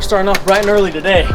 starting off bright and early today.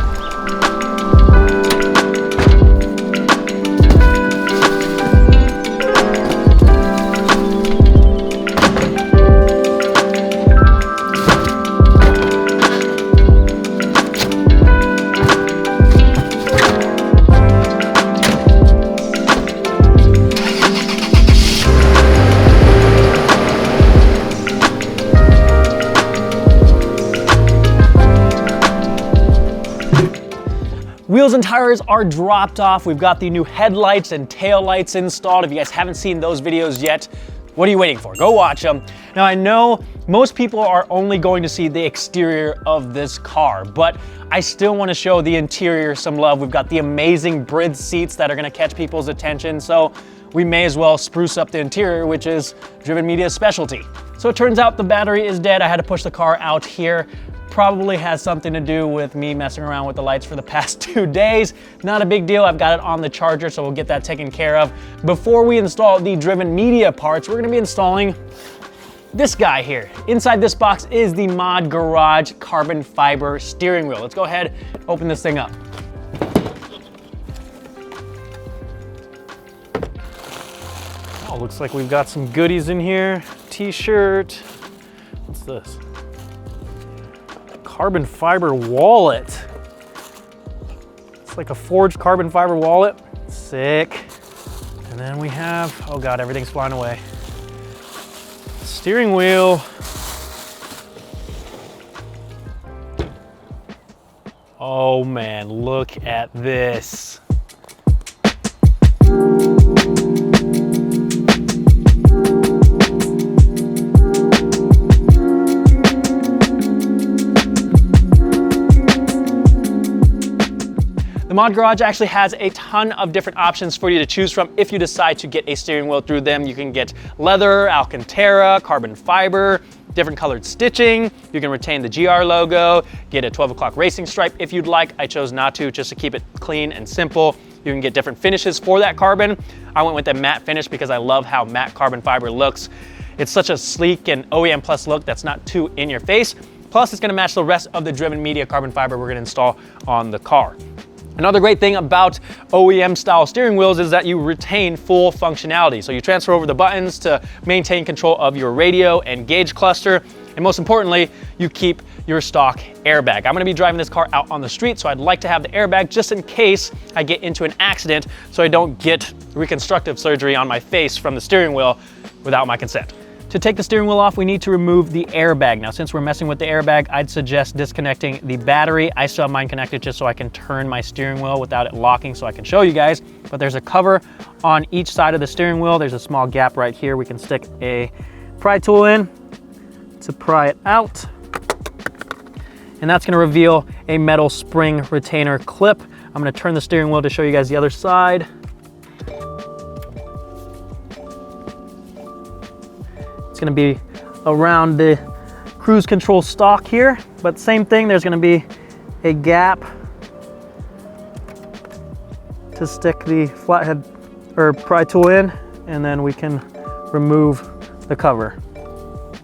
Wheels and tires are dropped off. We've got the new headlights and tail lights installed. If you guys haven't seen those videos yet, what are you waiting for? Go watch them. Now I know most people are only going to see the exterior of this car, but I still want to show the interior some love. We've got the amazing Bridge seats that are going to catch people's attention, so we may as well spruce up the interior, which is Driven Media's specialty. So it turns out the battery is dead. I had to push the car out here. Probably has something to do with me messing around with the lights for the past 2 days. Not a big deal, I've got it on the charger, so we'll get that taken care of. Before we install the Driven Media parts, we're gonna be installing this guy here. Inside this box is the Mod Garage carbon fiber steering wheel. Let's go ahead and open this thing up. Oh, looks like we've got some goodies in here. T-shirt, what's this? Carbon fiber wallet. It's like a forged carbon fiber wallet. Sick. And then we have, oh God, everything's flying away. Steering wheel. Oh man, look at this. The Mod Garage actually has a ton of different options for you to choose from if you decide to get a steering wheel through them. You can get leather, Alcantara, carbon fiber, different colored stitching. You can retain the GR logo, get a 12 o'clock racing stripe if you'd like. I chose not to, just to keep it clean and simple. You can get different finishes for that carbon. I went with the matte finish because I love how matte carbon fiber looks. It's such a sleek and OEM plus look that's not too in your face. Plus it's gonna match the rest of the Driven Media carbon fiber we're gonna install on the car. Another great thing about OEM style steering wheels is that you retain full functionality. So you transfer over the buttons to maintain control of your radio and gauge cluster. And most importantly, you keep your stock airbag. I'm gonna be driving this car out on the street, so I'd like to have the airbag just in case I get into an accident so I don't get reconstructive surgery on my face from the steering wheel without my consent. To take the steering wheel off, we need to remove the airbag. Now, since we're messing with the airbag, I'd suggest disconnecting the battery. I still have mine connected just so I can turn my steering wheel without it locking so I can show you guys. But there's a cover on each side of the steering wheel. There's a small gap right here. We can stick a pry tool in to pry it out. And that's gonna reveal a metal spring retainer clip. I'm gonna turn the steering wheel to show you guys the other side. It's gonna be around the cruise control stalk here, but same thing, there's gonna be a gap to stick the flathead or pry tool in, and then we can remove the cover.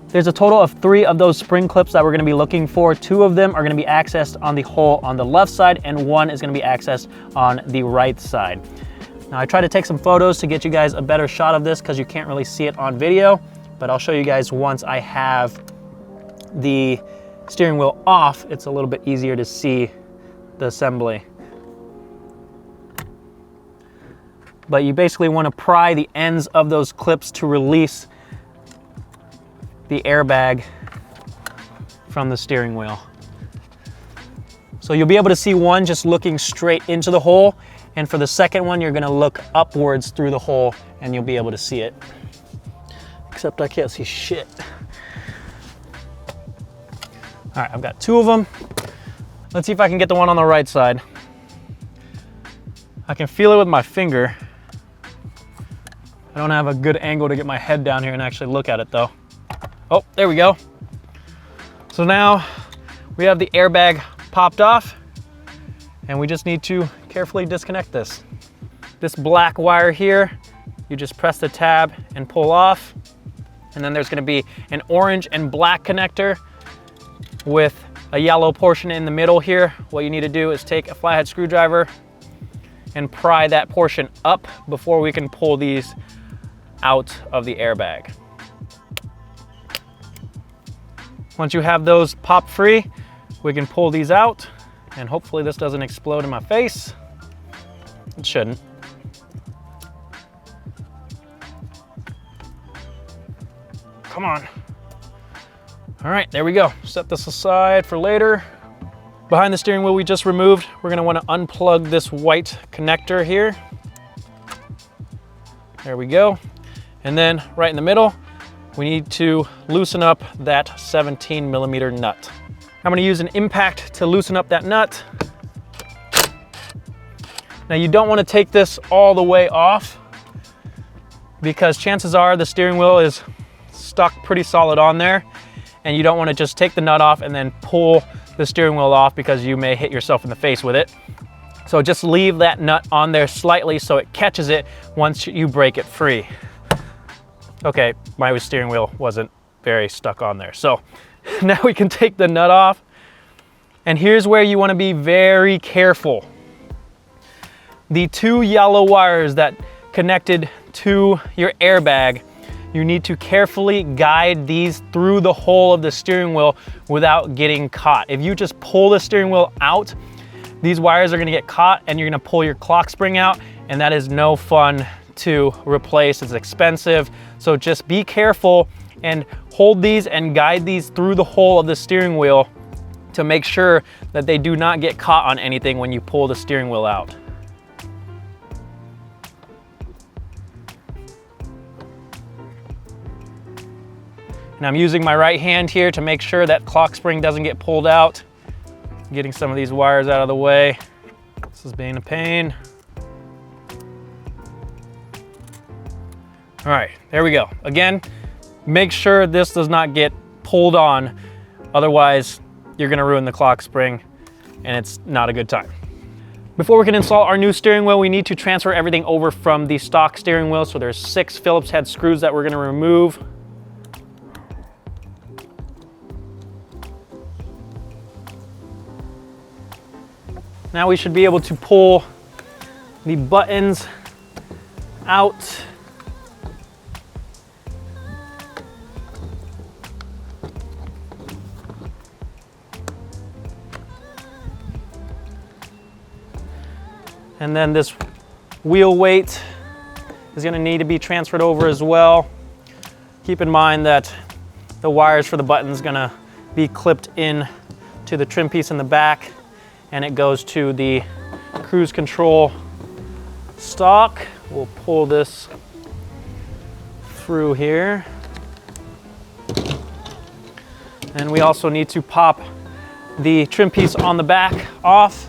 There's a total of 3 of those spring clips that we're gonna be looking for. 2 of them are gonna be accessed on the hole on the left side, and 1 is gonna be accessed on the right side. Now I tried to take some photos to get you guys a better shot of this because you can't really see it on video, but I'll show you guys once I have the steering wheel off. It's a little bit easier to see the assembly. But you basically want to pry the ends of those clips to release the airbag from the steering wheel. So you'll be able to see one just looking straight into the hole, and for the second one you're going to look upwards through the hole and you'll be able to see it. Except I can't see shit. All right, I've got 2 of them. Let's see if I can get the one on the right side. I can feel it with my finger. I don't have a good angle to get my head down here and actually look at it though. Oh, there we go. So now we have the airbag popped off and we just need to carefully disconnect this. This black wire here, you just press the tab and pull off. And then there's gonna be an orange and black connector with a yellow portion in the middle here, what you need to do is take a flathead screwdriver and pry that portion up before we can pull these out of the airbag. Once you have those pop free, we can pull these out, and hopefully this doesn't explode in my face. It shouldn't. Come on. All right, there we go. Set this aside for later. Behind the steering wheel we just removed, we're gonna wanna unplug this white connector here. There we go. And then right in the middle, we need to loosen up that 17mm nut. I'm gonna use an impact to loosen up that nut. Now you don't wanna take this all the way off because chances are the steering wheel is stuck pretty solid on there, and you don't wanna just take the nut off and then pull the steering wheel off because you may hit yourself in the face with it. So just leave that nut on there slightly so it catches it once you break it free. Okay, my steering wheel wasn't very stuck on there. So now we can take the nut off. And here's where you wanna be very careful. The two yellow wires that connected to your airbag, you need to carefully guide these through the hole of the steering wheel without getting caught. If you just pull the steering wheel out, these wires are gonna get caught and you're gonna pull your clock spring out, and that is no fun to replace. It's expensive. So just be careful and hold these and guide these through the hole of the steering wheel to make sure that they do not get caught on anything when you pull the steering wheel out. And I'm using my right hand here to make sure that clock spring doesn't get pulled out. Getting some of these wires out of the way. This is being a pain. All right, there we go. Again, make sure this does not get pulled on, otherwise you're gonna ruin the clock spring and it's not a good time. Before we can install our new steering wheel, we need to transfer everything over from the stock steering wheel. So there's 6 Phillips head screws that we're gonna remove. Now we should be able to pull the buttons out. And then this wheel weight is gonna need to be transferred over as well. Keep in mind that the wires for the button is gonna be clipped in to the trim piece in the back, and it goes to the cruise control stock. We'll pull this through here. And we also need to pop the trim piece on the back off,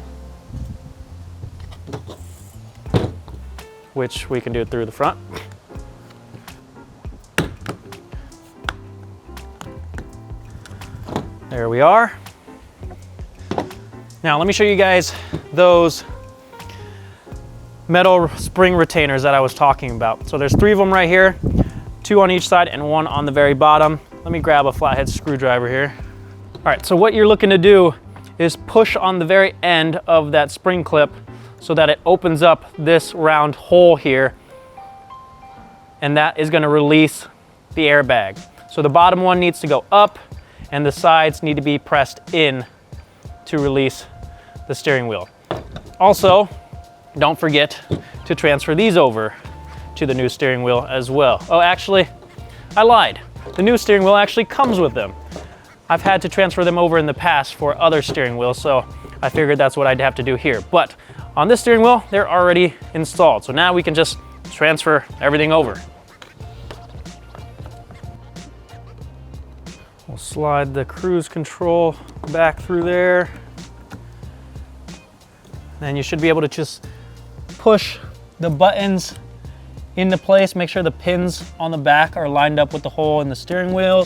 which we can do it through the front. There we are. Now let me show you guys those metal spring retainers that I was talking about. So there's 3 of them right here, 2 on each side and 1 on the very bottom. Let me grab a flathead screwdriver here. All right, so what you're looking to do is push on the very end of that spring clip so that it opens up this round hole here, and that is gonna release the airbag. So the bottom one needs to go up and the sides need to be pressed in to release the steering wheel. Also, don't forget to transfer these over to the new steering wheel as well. Oh, actually, I lied. The new steering wheel actually comes with them. I've had to transfer them over in the past for other steering wheels, so I figured that's what I'd have to do here. But on this steering wheel, they're already installed. So now we can just transfer everything over. We'll slide the cruise control back through there. Then you should be able to just push the buttons into place. Make sure the pins on the back are lined up with the hole in the steering wheel.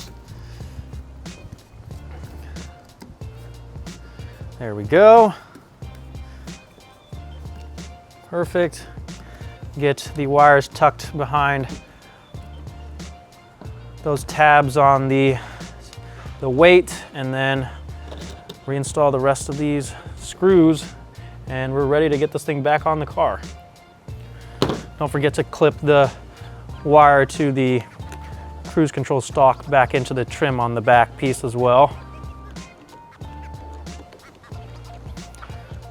There we go. Perfect. Get the wires tucked behind those tabs on the weight, and then reinstall the rest of these screws, and we're ready to get this thing back on the car. Don't forget to clip the wire to the cruise control stalk back into the trim on the back piece as well.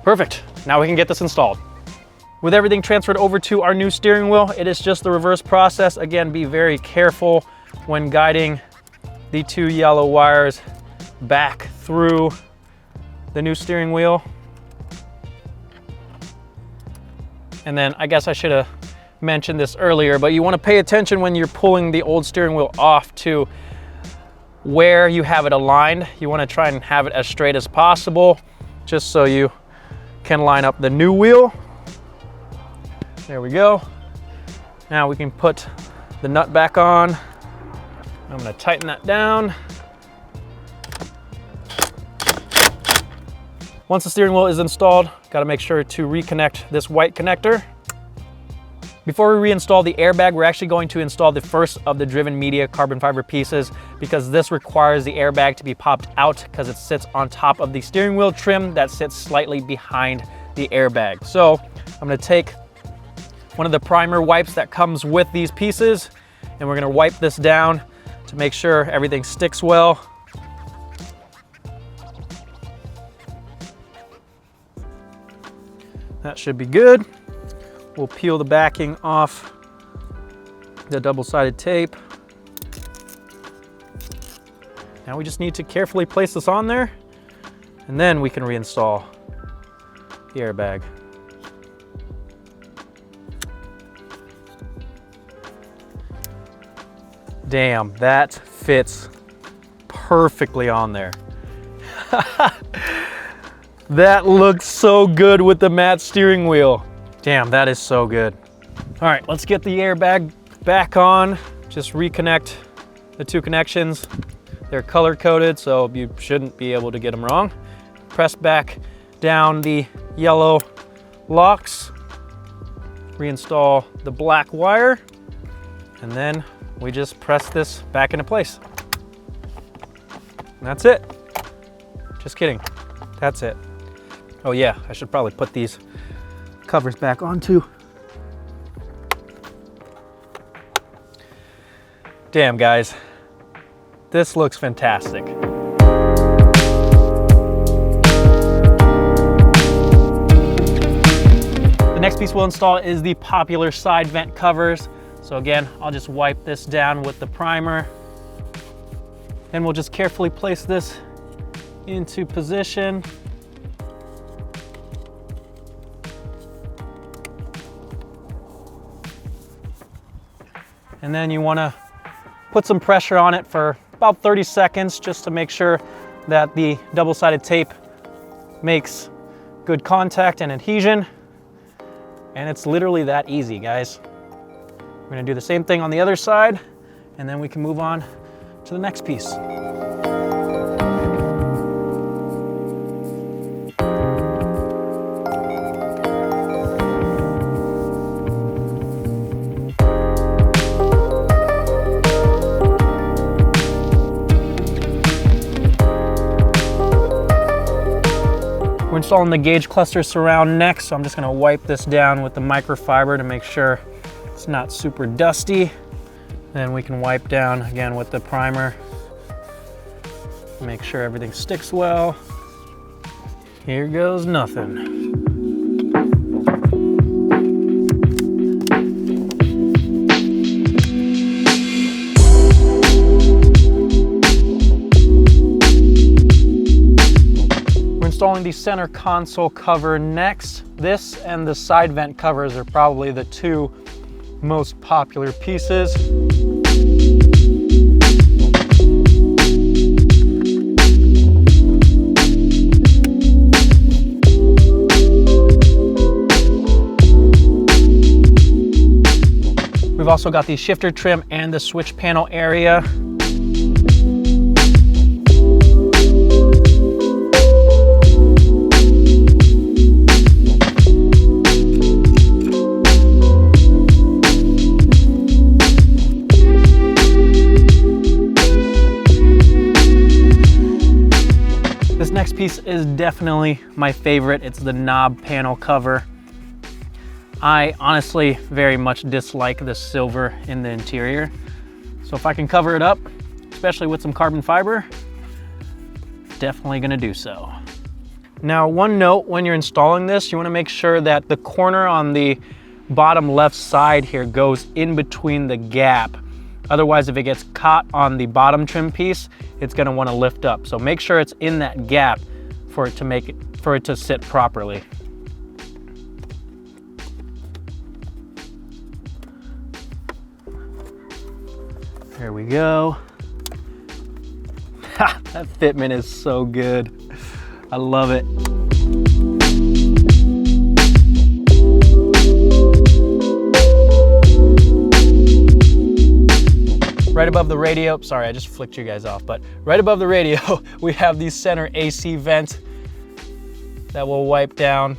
Perfect. Now we can get this installed. With everything transferred over to our new steering wheel, it is just the reverse process. Again, be very careful when guiding the 2 yellow wires back through the new steering wheel. And then I guess I should have mentioned this earlier, but you want to pay attention when you're pulling the old steering wheel off to where you have it aligned. You want to try and have it as straight as possible, just so you can line up the new wheel. There we go. Now we can put the nut back on. I'm going to tighten that down. Once the steering wheel is installed, got to make sure to reconnect this white connector. Before we reinstall the airbag, we're actually going to install the first of the driven media carbon fiber pieces, because this requires the airbag to be popped out because it sits on top of the steering wheel trim that sits slightly behind the airbag. So I'm going to take one of the primer wipes that comes with these pieces, and we're going to wipe this down to make sure everything sticks well. That should be good. We'll peel the backing off the double-sided tape. Now we just need to carefully place this on there, and then we can reinstall the airbag. Damn, that fits perfectly on there. That looks so good with the matte steering wheel. Damn, that is so good. All right, let's get the airbag back on. Just reconnect the 2 connections. They're color coded, so you shouldn't be able to get them wrong. Press back down the yellow locks. Reinstall the black wire, and then we just press this back into place. And that's it. Just kidding. That's it. Oh yeah, I should probably put these covers back on too. Damn guys, this looks fantastic. The next piece we'll install is the popular side vent covers. So again, I'll just wipe this down with the primer. Then we'll just carefully place this into position. And then you want to put some pressure on it for about 30 seconds just to make sure that the double-sided tape makes good contact and adhesion. And it's literally that easy, guys. We're going to do the same thing on the other side, and then we can move on to the next piece. We're installing the gauge cluster surround next, so I'm just going to wipe this down with the microfiber to make sure it's not super dusty. Then we can wipe down again with the primer. Make sure everything sticks well. Here goes nothing. We're installing the center console cover next. This and the side vent covers are probably the 2 most popular pieces. We've also got the shifter trim and the switch panel area. This next piece is definitely my favorite. It's the knob panel cover. I honestly very much dislike the silver in the interior. So if I can cover it up, especially with some carbon fiber, definitely gonna do so. Now, one note when you're installing this, you wanna make sure that the corner on the bottom left side here goes in between the gap. Otherwise, if it gets caught on the bottom trim piece, it's gonna wanna lift up. So make sure it's in that gap for it to sit properly. There we go. That fitment is so good. I love it. Right above the radio, sorry, I just flicked you guys off, but right above the radio, we have the center AC vent that will wipe down,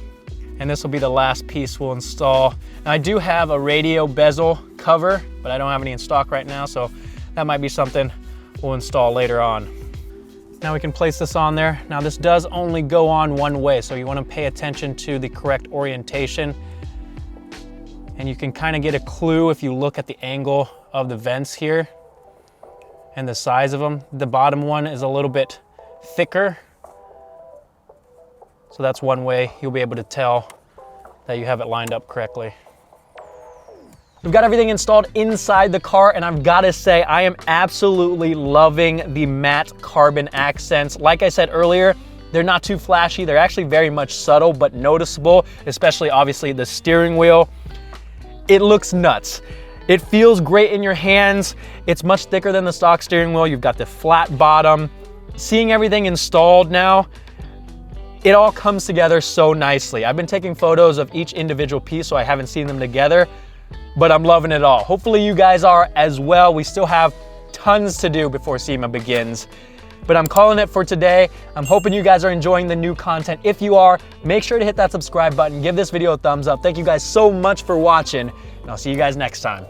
and this will be the last piece we'll install. Now, I do have a radio bezel cover, but I don't have any in stock right now, so that might be something we'll install later on. Now we can place this on there. Now this does only go on one way, so you want to pay attention to the correct orientation. And you can kind of get a clue if you look at the angle of the vents here and the size of them. The bottom one is a little bit thicker. So that's one way you'll be able to tell that you have it lined up correctly. We've got everything installed inside the car, and I've got to say, I am absolutely loving the matte carbon accents. Like I said earlier, they're not too flashy. They're actually very much subtle but noticeable, especially obviously the steering wheel. It looks nuts. It feels great in your hands. It's much thicker than the stock steering wheel. You've got the flat bottom. Seeing everything installed now, it all comes together so nicely. I've been taking photos of each individual piece, so I haven't seen them together, but I'm loving it all. Hopefully you guys are as well. We still have tons to do before SEMA begins, but I'm calling it for today. I'm hoping you guys are enjoying the new content. If you are, make sure to hit that subscribe button, give this video a thumbs up. Thank you guys so much for watching, and I'll see you guys next time.